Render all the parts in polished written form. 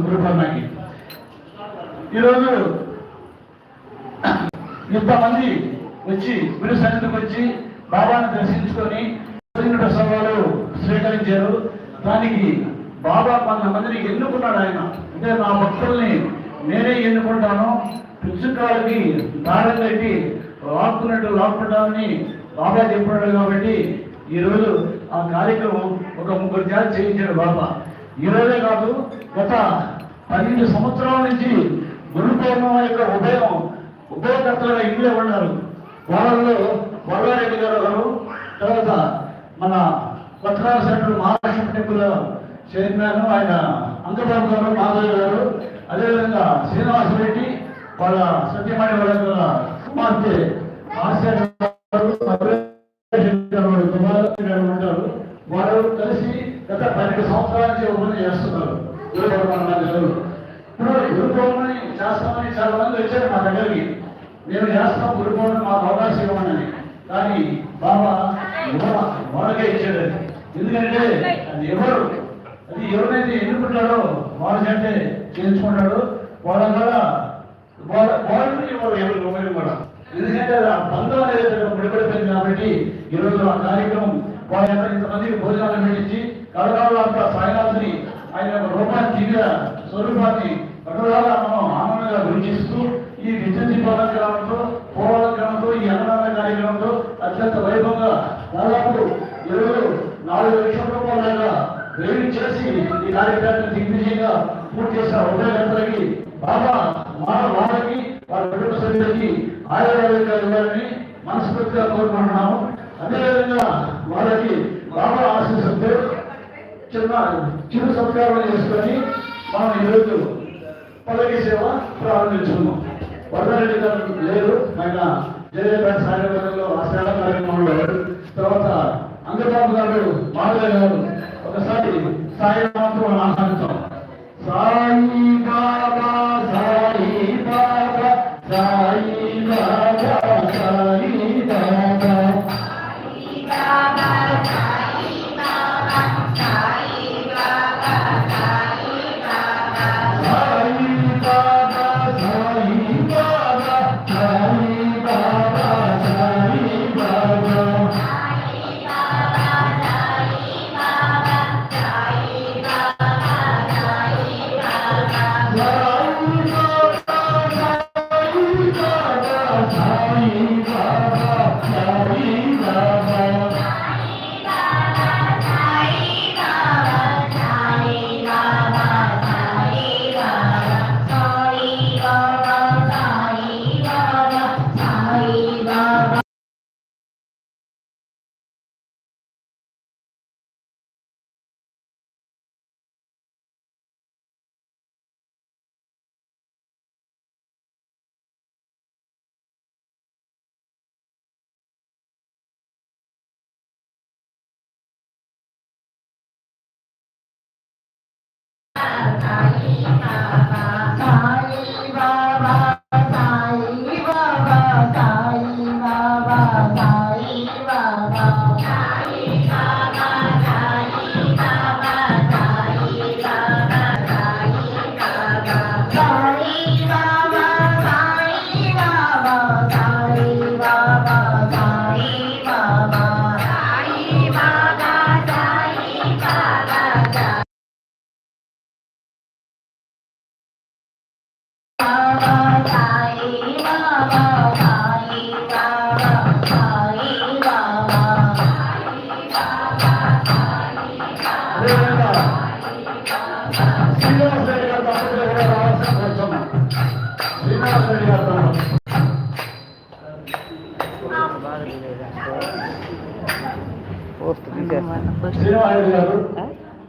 గురుపర్ణకి. ఈరోజు ఇంతమంది వచ్చి గురు సన్నిధికి వచ్చి బాబాను దర్శించుకొని సభలు స్వీకరించారు. దానికి బాబా కొంతమందిని ఎన్నుకున్నాడు ఆయన. అంటే నా భక్తుల్ని నేనే ఎన్నుకుంటాను, పుస్తకాలకి దారం కట్టి లాక్కున్నట్టు లాక్కుంటామని బాబా చెప్పాడు. కాబట్టి ఈరోజు ఆ కార్యక్రమం ఒక 3 జాతి చేయించాడు బాబా. ఈరోజే కాదు, గత 12 సంవత్సరాల నుంచి గురు పౌర్ణమ యొక్క ఉభయకర్తలుగా ఇంట్లో ఉన్నారు. వాళ్ళలో వరలారెడ్డి గారు ఒకరు, తర్వాత మన పత్రాల సెంటర్ మహారాష్ట్ర టెంపుల్ చైర్మన్ ఆయన అంకబాబు గారు, మాధవ్ గారు, అదేవిధంగా శ్రీనివాసరెడ్డి వాళ్ళ సత్యమణి వాళ్ళ కుమార్తె ఉంటారు. వారు కలిసి గత 12 సంవత్సరాల నుంచి ఓపెన్ చేస్తున్నారు గురు పౌర్ణమి. ఇప్పుడు గురు పౌర్ణమి చేస్తామని చాలా మంది వచ్చారు మా దగ్గరికి. నేను చేస్తాం గురు పౌర్ణమి, మాకు అవకాశం ఇవ్వమని. కానీ బాబా వాళ్ళకే ఇచ్చాడు. ఎందుకంటే అది ఎవరైతే ఎన్నుకుంటాడో వాళ్ళ కంటే చేయించుకుంటాడు. వాళ్ళ కూడా ఎవరు కూడా, ఎందుకంటే ఆ బంధం అనేది ముడిపడిపోయింది. కాబట్టి ఈరోజు ఆ కార్యక్రమం వాళ్ళ ఇంతమందికి భోజనాలు పెట్టించి కడగాల సాయినాథుని ఆయన యొక్క రూపాన్ని దివ్య స్వరూపాన్ని కడగాల మనం ఆనందంగా గురించిస్తూ ఈ విద్యుత్ అలంకరణతో పూర్వాలంకరణతో ఈ అన్నదాన కార్యక్రమంతో అత్యంత వైభవంగా దాదాపు ఈరోజు 4 లక్షల రూపాయల వేడి చేసి ఈ కార్యక్రమాన్ని దిగ్విజయంగా పూర్తి చేసిన ఉదయగంటలకి బాబా వాళ్ళకి వాళ్ళ కుటుంబ సభ్యులకి ఆయుర్వేదిక ఇవ్వాలని మనస్ఫూర్తిగా కోరుకుంటున్నాము. అదేవిధంగా వాళ్ళకి బాబా ఆశీస్సులతో చిరు సంస్కారం చేసుకొని మనం ఈరోజు పల్లకి సేవ ప్రారంభించుకున్నాం. వరదారెడ్డి గారు లేరు, ఆయన జయపేట సాగరంలో ఆ సేవ కార్యక్రమంలో. తర్వాత అంగబాబు గారు, మాధవ గారు ఒకసారి సాయి నామంతో ఆహ్వానిస్తాం. సాయి బాబా సాయి బాబా సాయి బాబా సాయి బాబా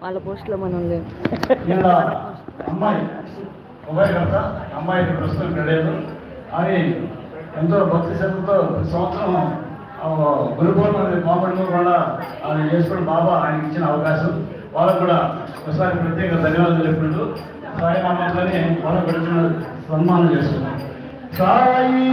వాళ్ళ పోస్టులో మనం లేదు. అమ్మాయి అమ్మాయి ప్రస్తుతం గడేదు అని ఎంతో భక్తి శ్రద్ధతో సంవత్సరం గురు పౌర్ణమి మామిడిలో కూడా ఆయన చేసుకుని బాబా ఆయనకి ఇచ్చిన అవకాశం. వాళ్ళకు కూడా ఒకసారి ప్రత్యేక ధన్యవాదాలు చెప్పుకుంటూ సాయి నామాలని వాళ్ళకు గడిచిన సన్మానం చేసుకున్నాం. సాయి